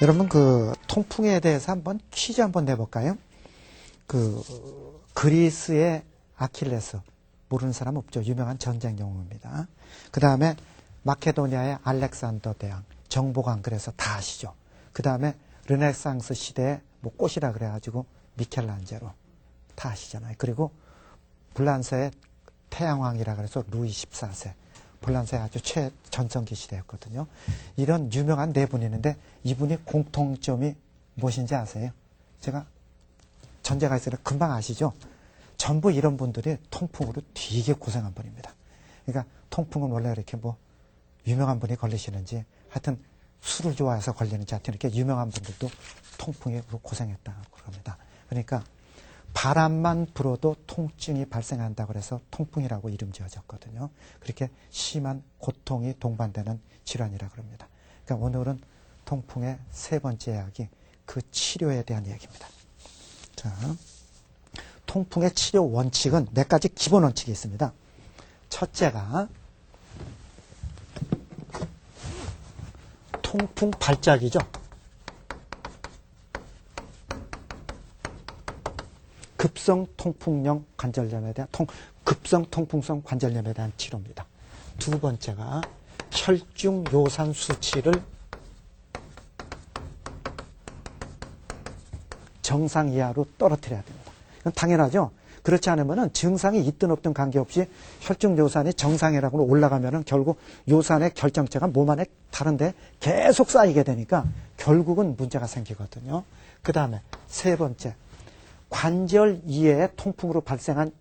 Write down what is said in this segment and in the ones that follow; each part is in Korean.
여러분 그 통풍에 대해서 한번 퀴즈 한번 내볼까요? 그 그리스의 아킬레스 모르는 사람 없죠. 유명한 전쟁 용어입니다. 그 다음에 마케도니아의 알렉산더 대왕 정보관 그래서 다 아시죠. 그 다음에 르네상스 시대의 뭐 꽃이라 그래가지고 미켈란젤로 다 아시잖아요. 그리고 불란서의 태양왕이라 그래서 루이 14세 불란서의 아주 최전성기 시대였거든요. 이런 유명한 네 분이 있는데 이분이 공통점이 무엇인지 아세요? 제가 전제가 있으니까 금방 아시죠? 전부 이런 분들이 통풍으로 되게 고생한 분입니다. 그러니까 통풍은 원래 이렇게 뭐 유명한 분이 걸리시는지 하여튼 술을 좋아해서 걸리는지 하여튼 이렇게 유명한 분들도 통풍에 고생했다고 그럽니다. 그러니까 바람만 불어도 통증이 발생한다고 해서 통풍이라고 이름 지어졌거든요. 그렇게 심한 고통이 동반되는 질환이라 그럽니다. 그러니까 오늘은 통풍의 세 번째 이야기, 그 치료에 대한 얘기입니다. 자, 통풍의 치료 원칙은 몇 가지 기본 원칙이 있습니다. 첫째가 통풍 발작이죠. 급성 통풍성 관절염에 대한 급성 통풍성 관절염에 대한 치료입니다. 두 번째가 혈중 요산 수치를 정상 이하로 떨어뜨려야 됩니다. 이건 당연하죠. 그렇지 않으면 증상이 있든 없든 관계없이 혈중 요산이 정상이라고 올라가면 결국 요산의 결정체가 몸 안에 다른데 계속 쌓이게 되니까 결국은 문제가 생기거든요. 그 다음에 세 번째, 관절 이외에 통풍으로 발생한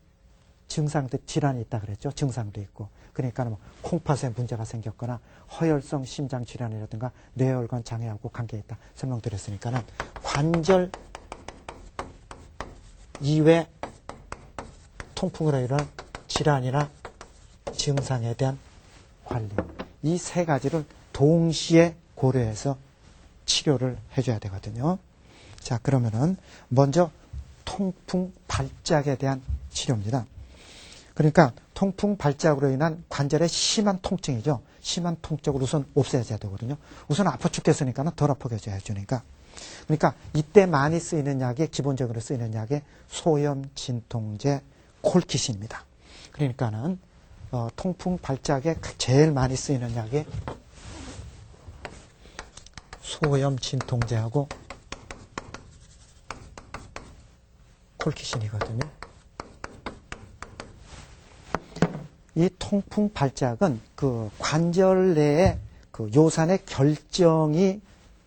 증상들, 질환이 있다 그랬죠. 증상도 있고. 그러니까 뭐 콩팥에 문제가 생겼거나 허혈성 심장 질환이라든가 뇌혈관 장애하고 관계있다 설명드렸으니까는 관절 이외 통풍으로 인한 질환이나 증상에 대한 관리. 이 세 가지를 동시에 고려해서 치료를 해줘야 되거든요. 자, 그러면은 먼저 통풍 발작에 대한 치료입니다. 그러니까 통풍 발작으로 인한 관절의 심한 통증이죠. 심한 통증을 우선 없애줘야 되거든요. 우선 아파 죽겠으니까 덜 아프게 해주니까. 그러니까 이때 많이 쓰이는 약이 기본적으로 쓰이는 약이 소염 진통제 콜키신입니다. 그러니까는 통풍 발작에 제일 많이 쓰이는 약이 소염 진통제하고 콜키신이거든요. 이 통풍 발작은 그 관절 내에 그 요산의 결정이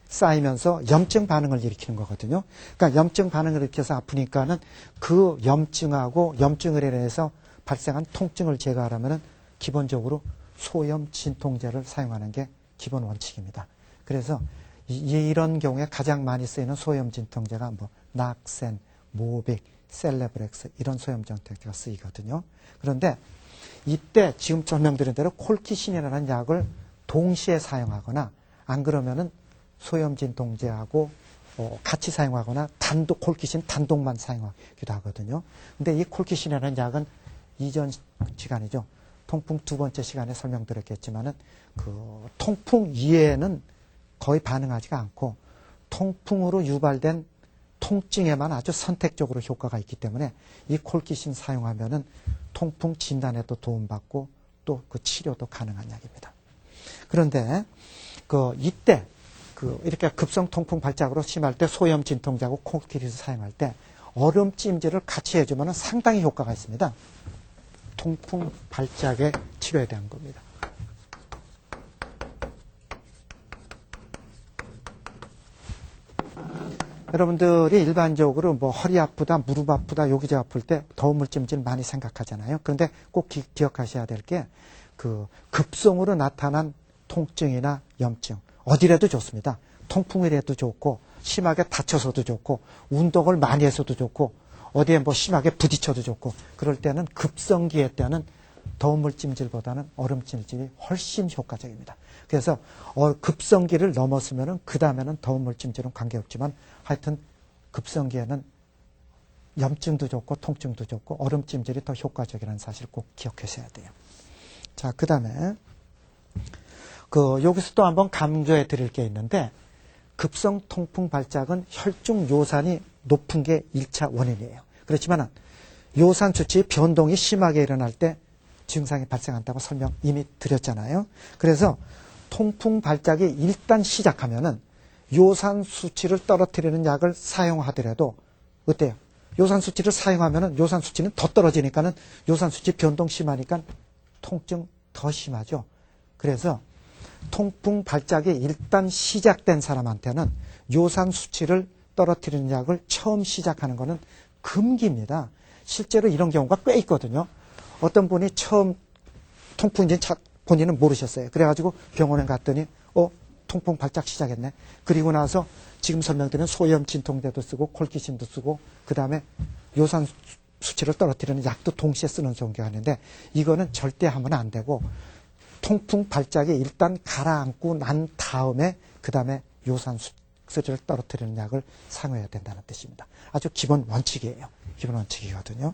쌓이면서 염증 반응을 일으키는 거거든요. 그러니까 염증 반응을 일으켜서 아프니까는 그 염증하고 염증을 인해서 발생한 통증을 제거하려면은 기본적으로 소염 진통제를 사용하는 게 기본 원칙입니다. 그래서 이런 경우에 가장 많이 쓰이는 소염 진통제가 뭐 낙센, 모빅, 셀레브렉스 이런 소염 진통제가 쓰이거든요. 그런데 이때 지금 설명드린 대로 콜키신이라는 약을 동시에 사용하거나 안 그러면은 소염 진통제하고 같이 사용하거나 단독 콜키신 단독만 사용하기도 하거든요. 근데 이 콜키신이라는 약은 이전 시간이죠. 통풍 두 번째 시간에 설명드렸겠지만은 그 통풍 이외에는 거의 반응하지가 않고 통풍으로 유발된 통증에만 아주 선택적으로 효과가 있기 때문에 이 콜키신 사용하면은 통풍 진단에도 도움받고 또 그 치료도 가능한 약입니다. 그런데 이때 이렇게 급성 통풍 발작으로 심할 때 소염 진통제하고 콜키신을 사용할 때 얼음 찜질을 같이 해주면 상당히 효과가 있습니다. 통풍 발작의 치료에 대한 겁니다. 여러분들이 일반적으로 뭐 허리 아프다, 무릎 아프다, 여기저기 아플 때 더운 물찜질 많이 생각하잖아요. 그런데 꼭 기억하셔야 될 게 급성으로 나타난 통증이나 염증 어디라도 좋습니다. 통풍이라도 좋고 심하게 다쳐서도 좋고 운동을 많이 해서도 좋고 어디에 뭐 심하게 부딪혀도 좋고 그럴 때는 급성기의 때는 더운 물찜질보다는 얼음찜질이 훨씬 효과적입니다. 그래서 급성기를 넘었으면은 그 다음에는 더운 물찜질은 관계없지만 하여튼 급성기에는 염증도 좋고 통증도 좋고 얼음찜질이 더 효과적이라는 사실을 꼭 기억하셔야 돼요. 자, 그 다음에 여기서 또 한번 강조해 드릴 게 있는데 급성 통풍 발작은 혈중 요산이 높은 게 1차 원인이에요. 그렇지만 요산 수치 변동이 심하게 일어날 때 증상이 발생한다고 설명 이미 드렸잖아요. 그래서 통풍 발작이 일단 시작하면은 요산 수치를 떨어뜨리는 약을 사용하더라도 어때요? 요산 수치를 사용하면은 요산 수치는 더 떨어지니까는 요산 수치 변동 심하니까 통증 더 심하죠. 그래서 통풍 발작이 일단 시작된 사람한테는 요산 수치를 떨어뜨리는 약을 처음 시작하는 것은 금기입니다. 실제로 이런 경우가 꽤 있거든요. 어떤 분이 처음 통풍인지 본인은 모르셨어요. 그래가지고 병원에 갔더니 통풍 발작 시작했네. 그리고 나서 지금 설명드린 소염 진통제도 쓰고 콜키신도 쓰고 그 다음에 요산 수치를 떨어뜨리는 약도 동시에 쓰는 경우가 있는데 이거는 절대 하면 안 되고 통풍 발작이 일단 가라앉고 난 다음에 그 다음에 요산 수치를 떨어뜨리는 약을 사용해야 된다는 뜻입니다. 아주 기본 원칙이에요. 기본 원칙이거든요.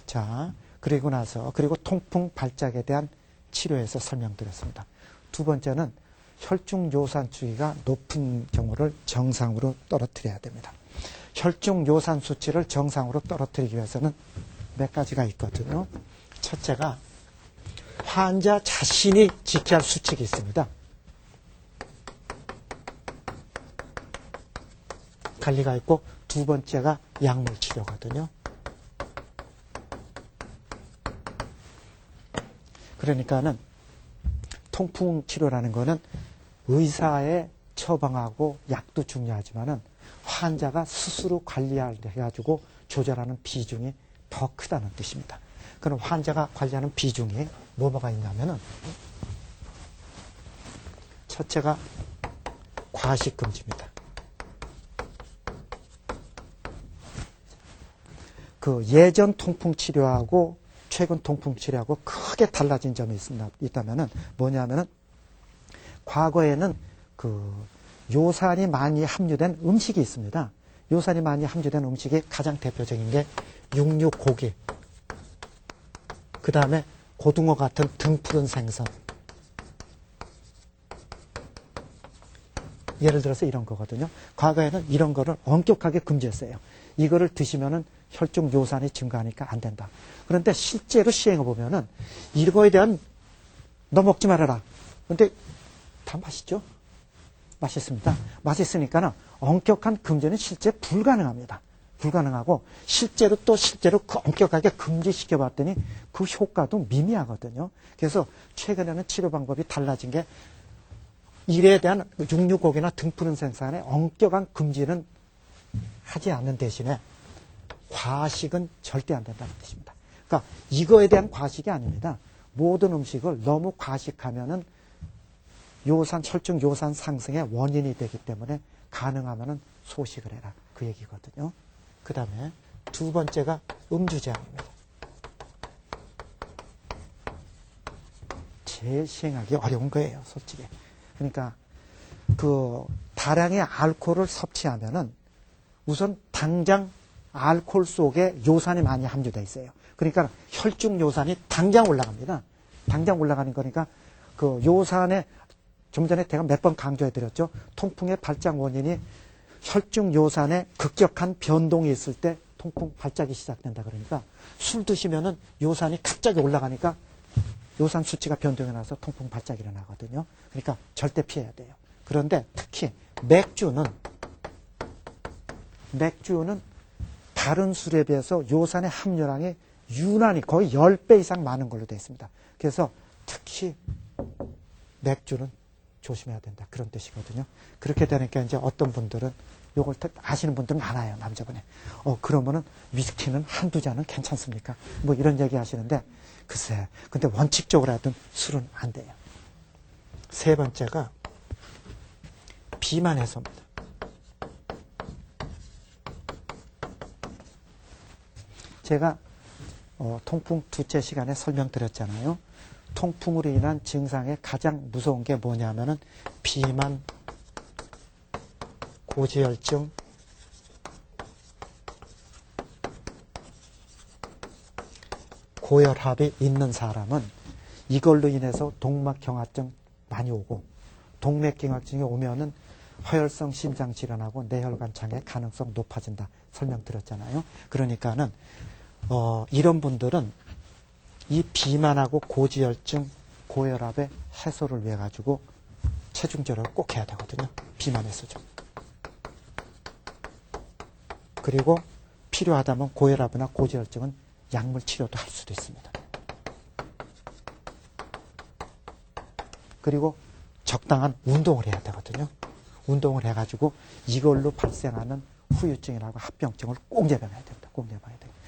자, 그리고 통풍 발작에 대한 치료에서 설명드렸습니다. 두 번째는 혈중 요산 수치가 높은 경우를 정상으로 떨어뜨려야 됩니다. 혈중 요산 수치를 정상으로 떨어뜨리기 위해서는 몇 가지가 있거든요. 첫째가 환자 자신이 지켜야 할 수칙이 있습니다. 관리가 있고 두 번째가 약물 치료거든요. 그러니까는 통풍 치료라는 거는 의사의 처방하고 약도 중요하지만은 환자가 스스로 관리해가지고 조절하는 비중이 더 크다는 뜻입니다. 그럼 환자가 관리하는 비중이 뭐가 있냐면은 첫째가 과식 금지입니다. 그 예전 통풍 치료하고 최근 통풍 치료하고 크게 달라진 점이 있다면은 뭐냐면은 과거에는 그 요산이 많이 함유된 음식이 있습니다. 요산이 많이 함유된 음식이 가장 대표적인 게 육류, 고기, 그 다음에 고등어 같은 등푸른 생선. 예를 들어서 이런 거거든요. 과거에는 이런 거를 엄격하게 금지했어요. 이거를 드시면은 혈중 요산이 증가하니까 안 된다. 그런데 실제로 시행해 보면은 이거에 대한 너 먹지 말아라. 그런데 다 맛있죠? 맛있습니다. 맛있으니까는 엄격한 금지는 실제 불가능합니다. 불가능하고 실제로 그 엄격하게 금지시켜 봤더니 그 효과도 미미하거든요. 그래서 최근에는 치료 방법이 달라진 게 일에 대한 육류, 고기나 등푸른 생산에 엄격한 금지는 하지 않는 대신에 과식은 절대 안 된다는 뜻입니다. 그러니까 이거에 대한 과식이 아닙니다. 모든 음식을 너무 과식하면은 혈중 요산 상승의 원인이 되기 때문에 가능하면은 소식을 해라. 그 얘기거든요. 그 다음에 두 번째가 음주 제한입니다. 제일 시행하기 어려운 거예요, 솔직히. 그러니까 그 다량의 알코올을 섭취하면은 우선 당장 알코올 속에 요산이 많이 함유되어 있어요. 그러니까 혈중 요산이 당장 올라갑니다. 당장 올라가는 거니까 그 요산에 좀 전에 제가 몇 번 강조해드렸죠. 통풍의 발작 원인이 혈중 요산에 급격한 변동이 있을 때 통풍 발작이 시작된다. 그러니까 술 드시면은 요산이 갑자기 올라가니까 요산 수치가 변동이 나서 통풍 발작이 일어나거든요. 그러니까 절대 피해야 돼요. 그런데 특히 맥주는 다른 술에 비해서 요산의 함유량이 유난히 거의 10배 이상 많은 걸로 되어 있습니다. 그래서 특히 맥주는 조심해야 된다. 그런 뜻이거든요. 그렇게 되니까 이제 어떤 분들은 요걸 아시는 분들은 많아요. 남자분에. 그러면은 위스키는 한두 잔은 괜찮습니까? 뭐 이런 얘기 하시는데 글쎄. 근데 원칙적으로 하여튼 술은 안 돼요. 세 번째가 비만 해소입니다. 제가 통풍 두째 시간에 설명드렸잖아요. 통풍으로 인한 증상의 가장 무서운 게 뭐냐면은 비만, 고지혈증, 고혈압이 있는 사람은 이걸로 인해서 동맥경화증 많이 오고 동맥경화증이 오면은 허혈성 심장질환하고 뇌혈관 장애 가능성 높아진다 설명드렸잖아요. 그러니까는 이런 분들은 이 비만하고 고지혈증, 고혈압의 해소를 위해 가지고 체중 조절을 꼭 해야 되거든요. 비만에서죠. 그리고 필요하다면 고혈압이나 고지혈증은 약물 치료도 할 수도 있습니다. 그리고 적당한 운동을 해야 되거든요. 운동을 해가지고 이걸로 발생하는 후유증이라고 합병증을 꼭 예방해야 됩니다. 꼭 예방해야 됩니다.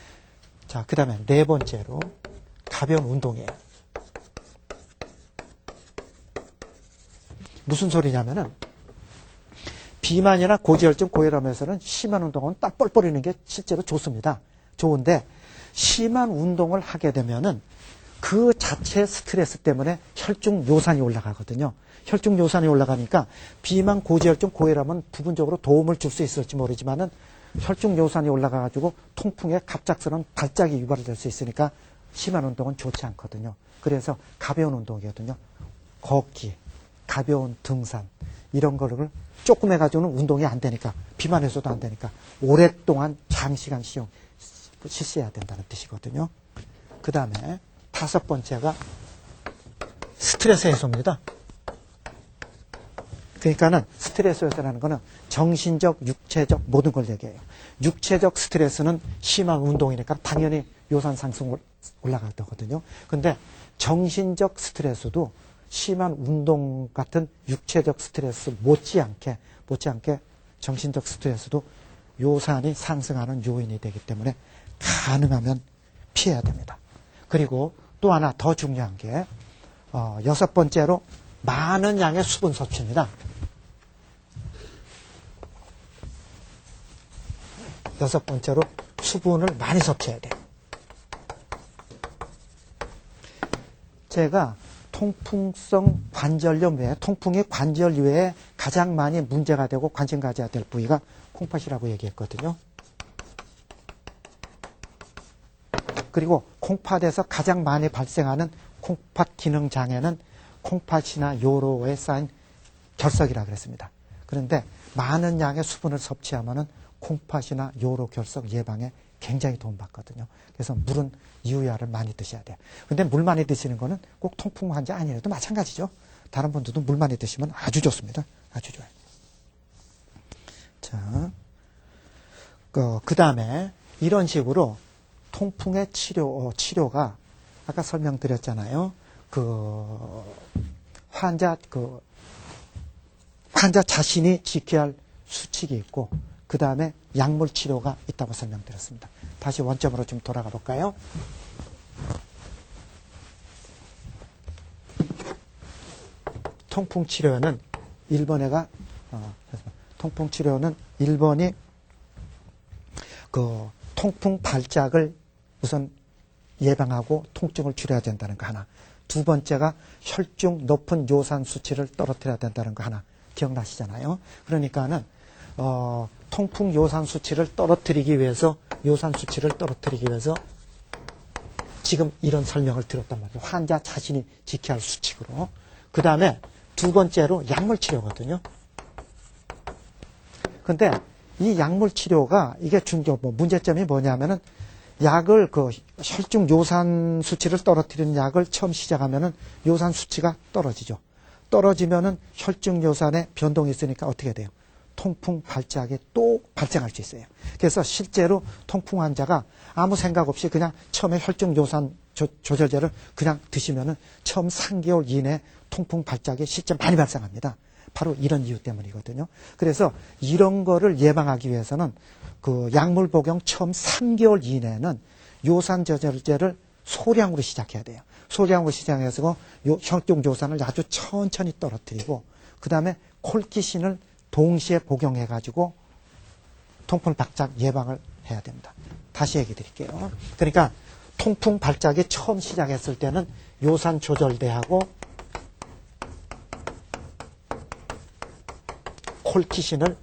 자, 그 다음에 네 번째로 가벼운 운동이에요. 무슨 소리냐면은 비만이나 고지혈증, 고혈압에서는 심한 운동은 딱 뻘 뿌리는 게 실제로 좋습니다. 좋은데 심한 운동을 하게 되면은 그 자체 스트레스 때문에 혈중 요산이 올라가거든요. 혈중 요산이 올라가니까 비만, 고지혈증, 고혈압은 부분적으로 도움을 줄 수 있을지 모르지만은 혈중 요산이 올라가가지고 통풍에 갑작스러운 발작이 유발될 수 있으니까 심한 운동은 좋지 않거든요. 그래서 가벼운 운동이거든요. 걷기, 가벼운 등산 이런 거를 조금 해가지고는 운동이 안 되니까 비만해서도 안 되니까 오랫동안 장시간 실시해야 된다는 뜻이거든요. 그 다음에 다섯 번째가 스트레스 해소입니다. 그러니까는 스트레스 해소라는 거는 정신적, 육체적 모든 걸 얘기해요. 육체적 스트레스는 심한 운동이니까 당연히 요산 상승 올라가거든요. 근데 정신적 스트레스도 심한 운동 같은 육체적 스트레스 못지않게 정신적 스트레스도 요산이 상승하는 요인이 되기 때문에 가능하면 피해야 됩니다. 그리고 또 하나 더 중요한 게 여섯 번째로 많은 양의 수분 섭취입니다. 여섯 번째로 수분을 많이 섭취해야 돼요. 제가 통풍성 관절염 외에 통풍이 관절 외에 가장 많이 문제가 되고 관심 가져야 될 부위가 콩팥이라고 얘기했거든요. 그리고 콩팥에서 가장 많이 발생하는 콩팥 기능 장애는 콩팥이나 요로에 쌓인 결석이라고 그랬습니다. 그런데 많은 양의 수분을 섭취하면은 콩팥이나 요로 결석 예방에 굉장히 도움받거든요. 그래서 물은 이유야를 많이 드셔야 돼요. 근데 물 많이 드시는 거는 꼭 통풍 환자 아니라도 마찬가지죠. 다른 분들도 물 많이 드시면 아주 좋습니다. 아주 좋아요. 자, 그 다음에 이런 통풍의 치료가 아까 설명드렸잖아요. 환자 자신이 지켜야 할 수칙이 있고, 그 다음에 약물 치료가 있다고 설명드렸습니다. 다시 원점으로 좀 돌아가 볼까요? 통풍 치료는 1번이 통풍 발작을 우선 예방하고 통증을 줄여야 된다는 거 하나. 두 번째가 혈중 높은 요산 수치를 떨어뜨려야 된다는 거 하나. 기억나시잖아요. 그러니까는 통풍 요산 수치를 떨어뜨리기 위해서 지금 이런 설명을 드렸단 말이에요. 환자 자신이 지켜야 할 수칙으로. 그 다음에 두 번째로 약물 치료거든요. 근데 이 약물 치료가 이게 문제점이 뭐냐면은 약을 혈중 요산 수치를 떨어뜨리는 약을 처음 시작하면은 요산 수치가 떨어지죠. 떨어지면은 혈중 요산에 변동이 있으니까 어떻게 돼요? 통풍 발작이 또 발생할 수 있어요. 그래서 실제로 통풍 환자가 아무 생각 없이 그냥 처음에 혈중 요산 조절제를 그냥 드시면은 처음 3개월 이내에 통풍 발작이 실제 많이 발생합니다. 바로 이런 이유 때문이거든요. 그래서 이런 거를 예방하기 위해서는 약물 복용 처음 3개월 이내에는 요산 조절제를 소량으로 시작해야 돼요. 소량으로 시작해서 혈중 요산을 아주 천천히 떨어뜨리고, 그 다음에 콜키신을 동시에 복용해가지고 통풍 발작 예방을 해야 됩니다. 다시 얘기 드릴게요. 그러니까 통풍 발작이 처음 시작했을 때는 요산 조절제하고 콜키신을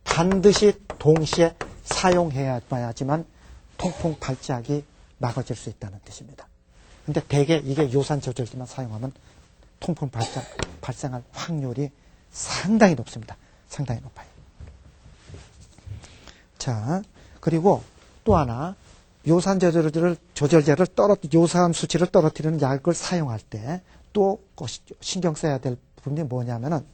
반드시 동시에 사용해야지만 통풍 발작이 막아질 수 있다는 뜻입니다. 근데 대개 이게 요산 조절제만 사용하면 통풍 발작 발생할 확률이 상당히 높습니다. 상당히 높아요. 자, 그리고 또 하나, 요산 요산 수치를 떨어뜨리는 약을 사용할 때 또 신경 써야 될 부분이 뭐냐면은,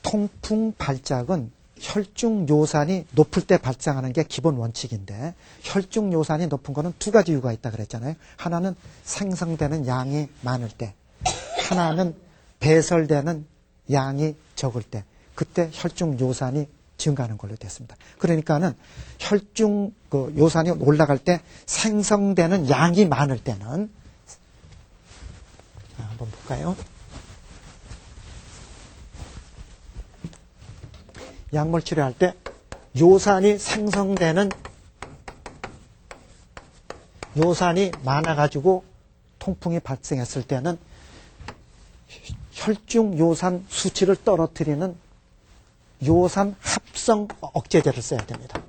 통풍 발작은 혈중 요산이 높을 때 발생하는 게 기본 원칙인데, 혈중 요산이 높은 거는 두 가지 이유가 있다 그랬잖아요. 하나는 생성되는 양이 많을 때, 하나는 배설되는 양이 적을 때, 그때 혈중 요산이 증가하는 걸로 됐습니다. 그러니까는 혈중 요산이 올라갈 때 생성되는 양이 많을 때는, 한번 볼까요? 약물 치료할 때 요산이 많아가지고 통풍이 발생했을 때는 혈중 요산 수치를 떨어뜨리는 요산 합성 억제제를 써야 됩니다.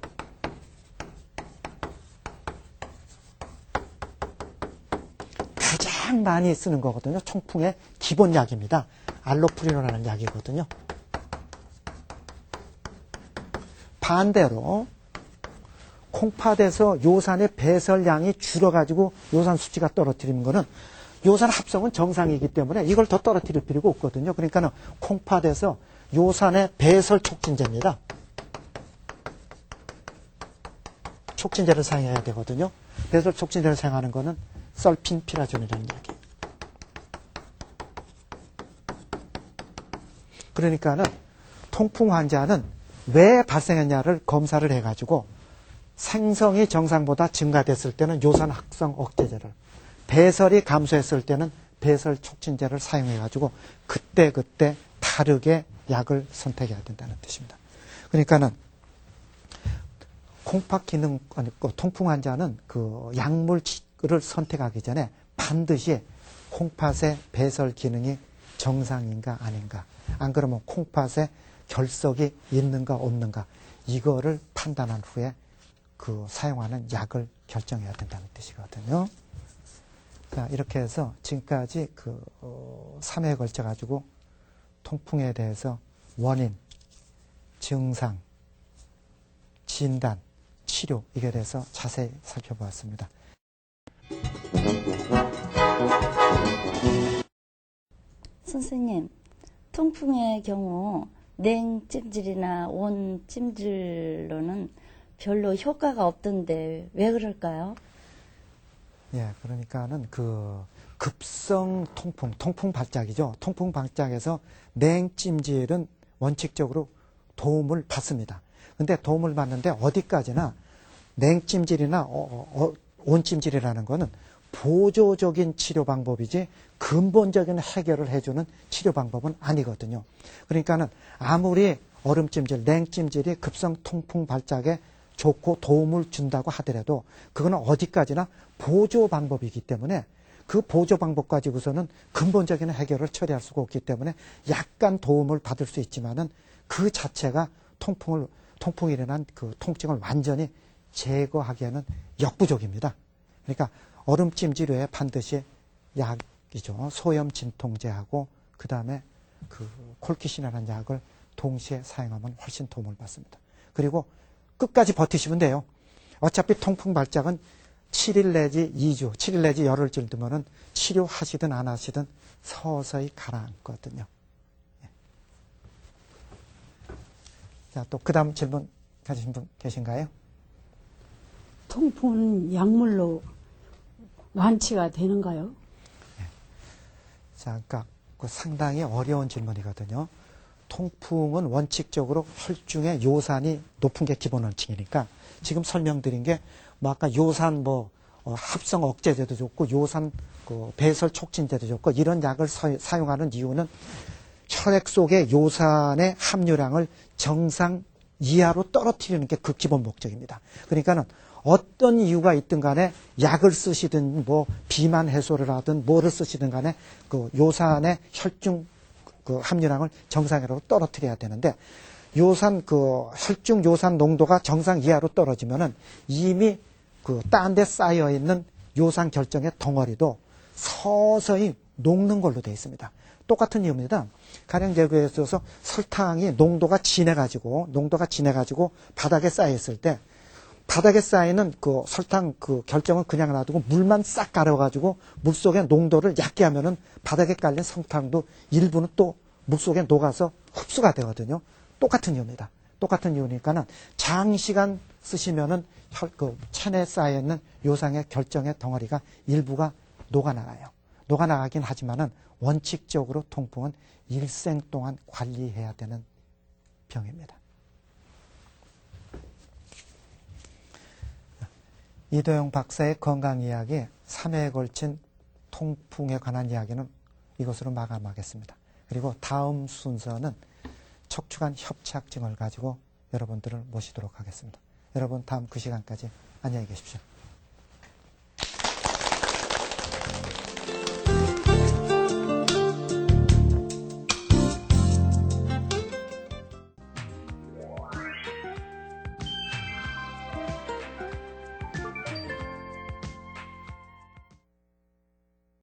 가장 많이 쓰는 거거든요. 통풍의 기본 약입니다. 알로프리노라는 약이거든요. 반대로 콩팥에서 요산의 배설량이 줄어가지고 요산 수치가 떨어뜨리는 거는, 요산 합성은 정상이기 때문에 이걸 더 떨어뜨릴 필요가 없거든요. 그러니까 콩팥에서 요산의 배설 촉진제입니다. 촉진제를 사용해야 되거든요. 배설 촉진제를 사용하는 거는 설핀피라존이라는 약이에요. 그러니까는 통풍 환자는 왜 발생했냐를 검사를 해가지고 생성이 정상보다 증가됐을 때는 요산 합성 억제제를, 배설이 감소했을 때는 배설 촉진제를 사용해가지고 그때 다르게 약을 선택해야 된다는 뜻입니다. 그러니까는 콩팥 기능, 통풍 환자는 그 약물을 선택하기 전에 반드시 콩팥의 배설 기능이 정상인가 아닌가, 안 그러면 콩팥에 결석이 있는가 없는가, 이거를 판단한 후에 그 사용하는 약을 결정해야 된다는 뜻이거든요. 자, 이렇게 해서 지금까지 3회에 걸쳐 가지고 통풍에 대해서 원인, 증상, 진단, 치료, 이게 대해서 자세히 살펴보았습니다. 선생님, 통풍의 경우 냉찜질이나 온찜질로는 별로 효과가 없던데 왜 그럴까요? 예, 그러니까는 급성 통풍 발작이죠. 통풍 발작에서 냉찜질은 원칙적으로 도움을 받습니다. 근데 도움을 받는데 어디까지나 냉찜질이나 온찜질이라는 거는 보조적인 치료 방법이지 근본적인 해결을 해주는 치료 방법은 아니거든요. 그러니까는 아무리 얼음찜질, 냉찜질이 급성 통풍 발작에 좋고 도움을 준다고 하더라도 그거는 어디까지나 보조 방법이기 때문에 그 보조 방법 가지고서는 근본적인 해결을 처리할 수가 없기 때문에 약간 도움을 받을 수 있지만은 그 자체가 통풍이 일어난 그 통증을 완전히 제거하기에는 역부족입니다. 그러니까 얼음찜질 외에 반드시 약이죠. 소염 진통제하고 그 다음에 콜키신이라는 약을 동시에 사용하면 훨씬 도움을 받습니다. 그리고 끝까지 버티시면 돼요. 어차피 통풍 발작은 7일 내지 2주, 7일 내지 열흘 정도면은 치료하시든 안 하시든 서서히 가라앉거든요. 예. 자, 또 그 다음 질문 가지신 분 계신가요? 통풍은 약물로 완치가 되는가요? 예. 자, 그러니까 상당히 어려운 질문이거든요. 통풍은 원칙적으로 혈중의 요산이 높은 게 기본 원칙이니까 지금 설명드린 게 아까 요산 합성 억제제도 좋고 요산 배설 촉진제도 좋고 이런 약을 사용하는 이유는 혈액 속의 요산의 함유량을 정상 이하로 떨어뜨리는 게 그 기본 목적입니다. 그러니까는 어떤 이유가 있든 간에 약을 쓰시든 비만 해소를 하든 뭐를 쓰시든 간에 요산의 혈중 함유량을 정상으로 떨어뜨려야 되는데 혈중 요산 농도가 정상 이하로 떨어지면은 이미 딴 데 쌓여 있는 요산 결정의 덩어리도 서서히 녹는 걸로 되어 있습니다. 똑같은 이유입니다. 가령 예를 들어서 설탕이 농도가 진해가지고 바닥에 쌓여있을 때 바닥에 쌓이는 그 설탕 그 결정은 그냥 놔두고 물만 싹 갈아가지고 물속의 농도를 얕게 하면은 바닥에 깔린 설탕도 일부는 또 물속에 녹아서 흡수가 되거든요. 똑같은 이유입니다. 똑같은 이유니까는 장시간 쓰시면은 그 체내에 쌓여있는 요상의 결정의 덩어리가 일부가 녹아나가요. 녹아나가긴 하지만은 원칙적으로 통풍은 일생 동안 관리해야 되는 병입니다. 이도영 박사의 건강 이야기 3회에 걸친 통풍에 관한 이야기는 이것으로 마감하겠습니다. 그리고 다음 순서는 척추관 협착증을 가지고 여러분들을 모시도록 하겠습니다. 여러분 다음 그 시간까지 안녕히 계십시오.